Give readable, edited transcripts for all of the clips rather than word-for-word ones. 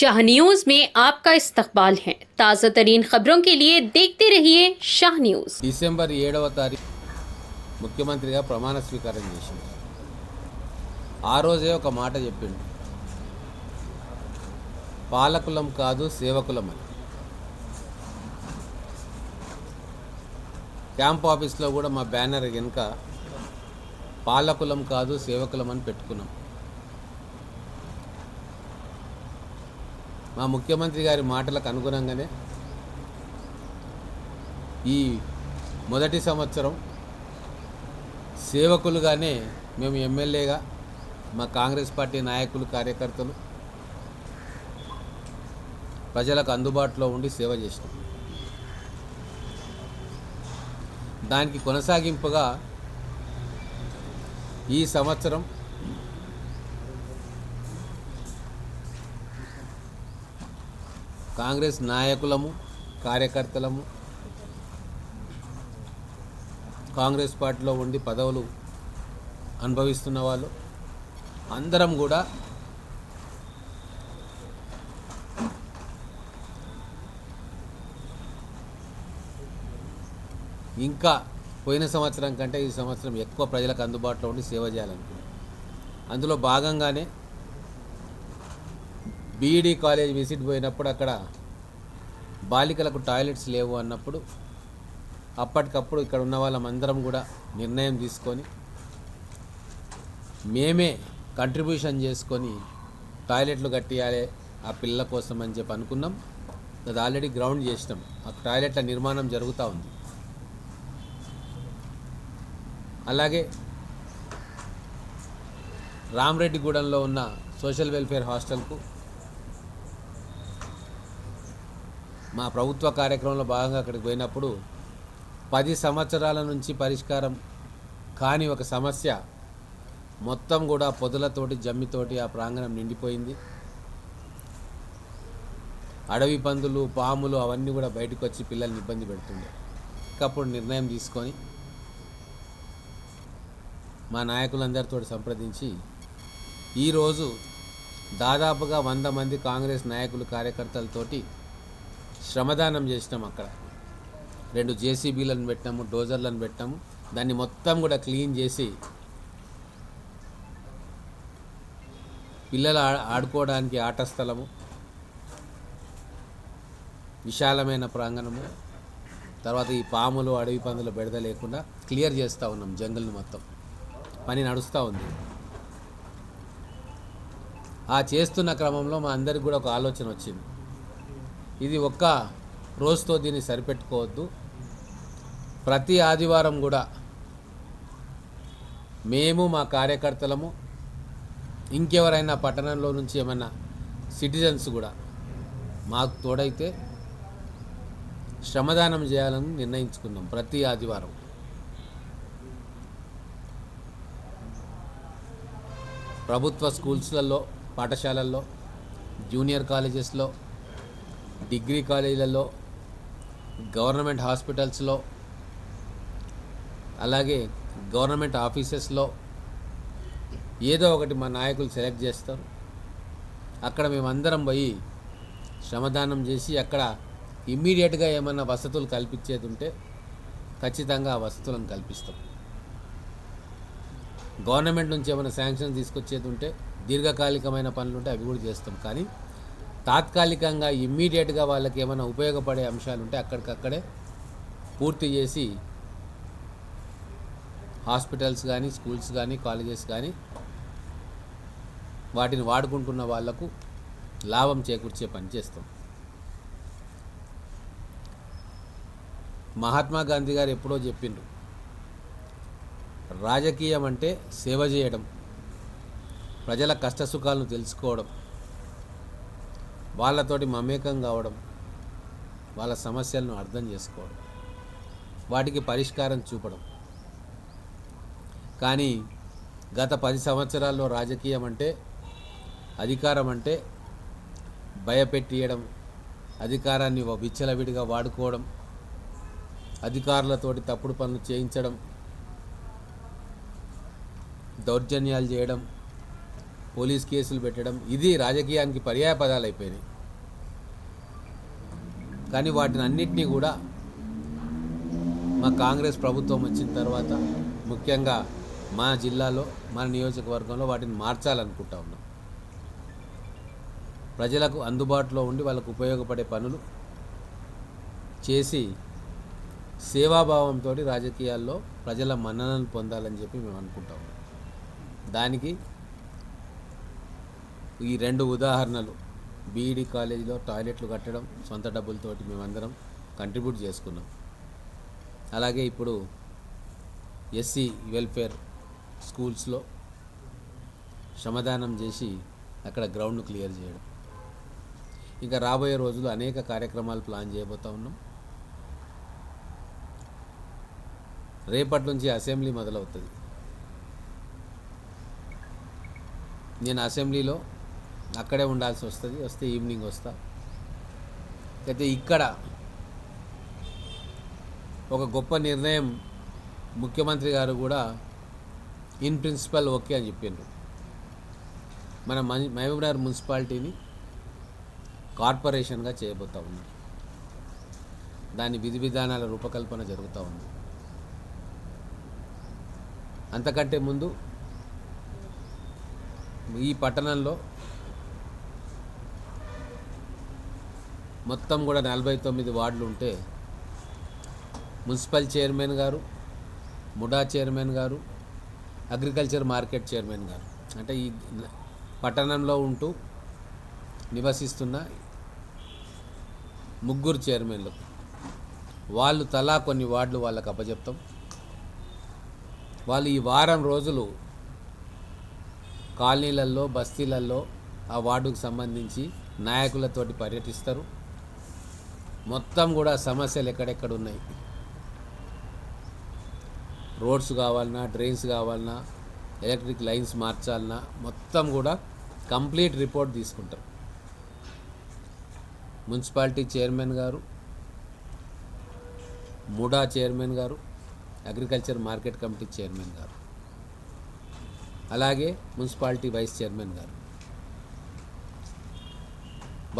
Shah news में आपका इस्तकबाल है। ताज़ा तरीन खबरों के लिए देखते रहिए शाह न्यूज। డిసెంబర్ 7వ తారీఖు ముఖ్యమంత్రిగా ప్రమాణ స్వీకారం చేసింది. ఆ రోజే ఒక మాట చెప్పిండు, పాలకులం కాదు సేవకులం అని. క్యాంప్ ఆఫీస్లో కూడా మా బ్యానర్ వెనుక పాలకులం కాదు సేవకులం అని పెట్టుకున్నాం. మా ముఖ్యమంత్రి గారి మాటలకు అనుగుణంగానే ఈ మొదటి సంవత్సరం సేవకులుగానే మేము ఎమ్మెల్యేగా మా కాంగ్రెస్ పార్టీ నాయకులు కార్యకర్తలు ప్రజలకు అందుబాటులో ఉండి సేవ చేసినాం. దానికి కొనసాగింపుగా ఈ సంవత్సరం కాంగ్రెస్ నాయకులము కార్యకర్తలము కాంగ్రెస్ పార్టీలో ఉండి పదవులు అనుభవిస్తున్న వాళ్ళు అందరం కూడా ఇంకా పోయిన సంవత్సరం కంటే ఈ సంవత్సరం ఎక్కువ ప్రజలకు అందుబాటులో ఉండి సేవ చేయాలనుకున్నాం. అందులో భాగంగానే బీఈడీ కాలేజ్ విజిట్ పోయినప్పుడు అక్కడ బాలికలకు టాయిలెట్స్ లేవు అన్నప్పుడు అప్పటికప్పుడు ఇక్కడ ఉన్న వాళ్ళమందరం కూడా నిర్ణయం తీసుకొని మేమే కంట్రిబ్యూషన్ చేసుకొని టాయిలెట్లు కట్టియాలి ఆ పిల్లల కోసం అని చెప్పి అనుకున్నాం. అది ఆల్రెడీ గ్రౌండ్ చేసినాం. ఆ టాయిలెట్ల నిర్మాణం జరుగుతూ ఉంది. అలాగే రామరెడ్డిగూడెంలో ఉన్న సోషల్ వెల్ఫేర్ హాస్టల్కు మా ప్రభుత్వ కార్యక్రమంలో భాగంగా అక్కడికి పోయినప్పుడు 10 సంవత్సరాల నుంచి పరిష్కారం కాని ఒక సమస్య మొత్తం కూడా పొదలతోటి జమ్మితోటి ఆ ప్రాంగణం నిండిపోయింది. అడవి పందులు పాములు అవన్నీ కూడా బయటకు వచ్చి పిల్లల్ని ఇబ్బంది పెడుతుండే. అప్పుడు నిర్ణయం తీసుకొని మా నాయకులందరితో సంప్రదించి ఈరోజు దాదాపుగా 100 మంది కాంగ్రెస్ నాయకులు కార్యకర్తలతోటి శ్రమదానం చేసినాం. అక్కడ 2 జేసీబీలను పెట్టాము, డోజర్లను పెట్టాము. దాన్ని మొత్తం కూడా క్లీన్ చేసి పిల్లలు ఆడుకోవడానికి ఆట స్థలము, విశాలమైన ప్రాంగణము, తర్వాత ఈ పాములు అడవి పందులు బెడద లేకుండా క్లియర్ చేస్తూ ఉన్నాం. జంగల్ని మొత్తం పని నడుస్తూ ఉంది. ఆ చేస్తున్న క్రమంలో మా అందరికి కూడా ఒక ఆలోచన వచ్చింది. ఇది ఒక్క రోజుతో దీన్ని సరిపెట్టుకోవద్దు. ప్రతి ఆదివారం కూడా మేము మా కార్యకర్తలము ఇంకెవరైనా పట్టణంలో నుంచి ఏమన్నా సిటిజన్స్ కూడా మాకు తోడైతే శ్రమదానం చేయాలని నిర్ణయించుకున్నాం. ప్రతి ఆదివారం ప్రభుత్వ స్కూల్స్లలో, పాఠశాలల్లో, జూనియర్ కాలేజెస్లో, డిగ్రీ కాలేజీలలో, గవర్నమెంట్ హాస్పిటల్స్లో, అలాగే గవర్నమెంట్ ఆఫీసెస్లో ఏదో ఒకటి మా నాయకులు సెలెక్ట్ చేస్తారు. అక్కడ మేమందరం పోయి శ్రమదానం చేసి అక్కడ ఇమ్మీడియట్గా ఏమన్నా వసతులు కల్పించేది ఉంటే ఖచ్చితంగా ఆ వసతులను కల్పిస్తాం. గవర్నమెంట్ నుంచి ఏమైనా శాంక్షన్ తీసుకొచ్చేది ఉంటే, దీర్ఘకాలికమైన పనులు ఉంటే అవి కూడా చేస్తాం. కానీ తాత్కాలికంగా ఇమ్మీడియట్గా వాళ్ళకి ఏమైనా ఉపయోగపడే అంశాలు ఉంటే అక్కడికక్కడే పూర్తి చేసి హాస్పిటల్స్ కానీ, స్కూల్స్ కానీ, కాలేజెస్ కానీ వాటిని వాడుకుంటున్న వాళ్లకు లాభం చేకూర్చే పని చేస్తాం. మహాత్మా గాంధీ గారు ఎప్పుడో చెప్పిండ్రు, రాజకీయం అంటే సేవ చేయడం, ప్రజల కష్టసుఖాలను తెలుసుకోవడం, వాళ్ళతోటి మమేకం కావడం, వాళ్ళ సమస్యలను అర్థం చేసుకోవడం, వాటికి పరిష్కారం చూపడం. కానీ గత 10 సంవత్సరాల్లో రాజకీయం అంటే, అధికారం అంటే భయపెట్టియడం, అధికారాన్ని విచ్చలవిడిగా వాడుకోవడం, అధికారులతోటి తప్పుడు పనులు చేయించడం, దౌర్జన్యాలు చేయడం, పోలీస్ కేసులు పెట్టడం, ఇది రాజకీయానికి పర్యాయ పదాలు అయిపోయినాయి. కానీ వాటిని అన్నిటినీ కూడా మా కాంగ్రెస్ ప్రభుత్వం వచ్చిన తర్వాత ముఖ్యంగా మా జిల్లాలో మన నియోజకవర్గంలో వాటిని మార్చాలనుకుంటా ఉన్నాం. ప్రజలకు అందుబాటులో ఉండి వాళ్ళకు ఉపయోగపడే పనులు చేసి సేవాభావంతో రాజకీయాల్లో ప్రజల మన్ననలు పొందాలని చెప్పి మేము అనుకుంటా ఉన్నాం. దానికి ఈ 2 ఉదాహరణలు, బీఈడి కాలేజీలో టాయిలెట్లు కట్టడం సొంత డబ్బులతోటి మేమందరం కంట్రిబ్యూట్ చేసుకున్నాం. అలాగే ఇప్పుడు ఎస్సీ వెల్ఫేర్ స్కూల్స్లో శ్రమదానం చేసి అక్కడ గ్రౌండ్ను క్లియర్ చేయడం. ఇంకా రాబోయే రోజులు అనేక కార్యక్రమాలు ప్లాన్ చేయబోతూ ఉన్నాం. రేపటి నుంచి అసెంబ్లీ మొదలవుతుంది. నేను అసెంబ్లీలో అక్కడే ఉండాల్సి వస్తుంది. వస్తే ఈవినింగ్ వస్తా. అయితే ఇక్కడ ఒక గొప్ప నిర్ణయం ముఖ్యమంత్రి గారు కూడా ఇన్ ప్రిన్సిపల్ ఓకే అని చెప్పిండ్రు. మన మహబూబ్నగర్ మున్సిపాలిటీని కార్పొరేషన్గా చేయబోతూ ఉన్నారు. దాని విధి విధానాల రూపకల్పన జరుగుతూ ఉంది. అంతకంటే ముందు ఈ పట్టణంలో మొత్తం కూడా 49 వార్డులు ఉంటే మున్సిపల్ చైర్మన్ గారు, ముడా చైర్మన్ గారు, అగ్రికల్చర్ మార్కెట్ చైర్మన్ గారు, అంటే ఈ పట్టణంలో ఉంటూ నివసిస్తున్న 3 చైర్మన్లు, వాళ్ళు తలా కొన్ని వార్డులు వాళ్ళకు అప్పచెప్తాం. వాళ్ళు ఈ వారం రోజులు కాలనీలలో, బస్తీలలో ఆ వార్డుకు సంబంధించి నాయకులతోటి పర్యటిస్తారు. మొత్తం కూడా సమస్యలు ఎక్కడెక్కడ ఉన్నాయి, రోడ్స్ కావాలన్నా, డ్రైన్స్ కావాలన్నా, ఎలక్ట్రిక్ లైన్స్ మార్చాలన్నా మొత్తం కూడా కంప్లీట్ రిపోర్ట్ తీసుకుంటారు. మున్సిపాలిటీ చైర్మన్ గారు, ముడా చైర్మన్ గారు, అగ్రికల్చర్ మార్కెట్ కమిటీ చైర్మన్ గారు, అలాగే మున్సిపాలిటీ వైస్ చైర్మన్ గారు,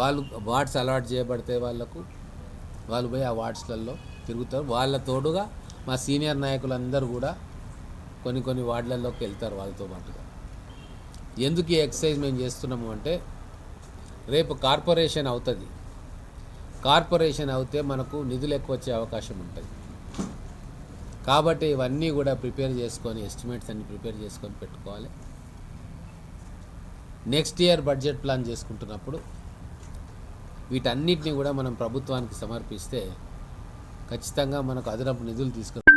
వాళ్ళు వార్డ్స్ అలాట్ చేయబడితే వాళ్ళు పోయి ఆ వార్డ్స్లలో తిరుగుతారు. వాళ్ళ తోడుగా మా సీనియర్ నాయకులందరూ కూడా కొన్ని వార్డులలోకి వెళ్తారు వాళ్ళతో పాటుగా. ఎందుకు ఈ ఎక్సర్సైజ్ మేము చేస్తున్నాము అంటే, రేపు కార్పొరేషన్ అవుతుంది. కార్పొరేషన్ అవుతే మనకు నిధులు ఎక్కువ వచ్చే అవకాశం ఉంటుంది. కాబట్టి ఇవన్నీ కూడా ప్రిపేర్ చేసుకొని, ఎస్టిమేట్స్ అన్ని ప్రిపేర్ చేసుకొని పెట్టుకోవాలి. నెక్స్ట్ ఇయర్ బడ్జెట్ ప్లాన్ చేసుకుంటున్నప్పుడు వీటన్నిటిని కూడా మనం ప్రభుత్వానికి సమర్పిస్తే ఖచ్చితంగా మనకు అదనపు నిధులు తీసుకొని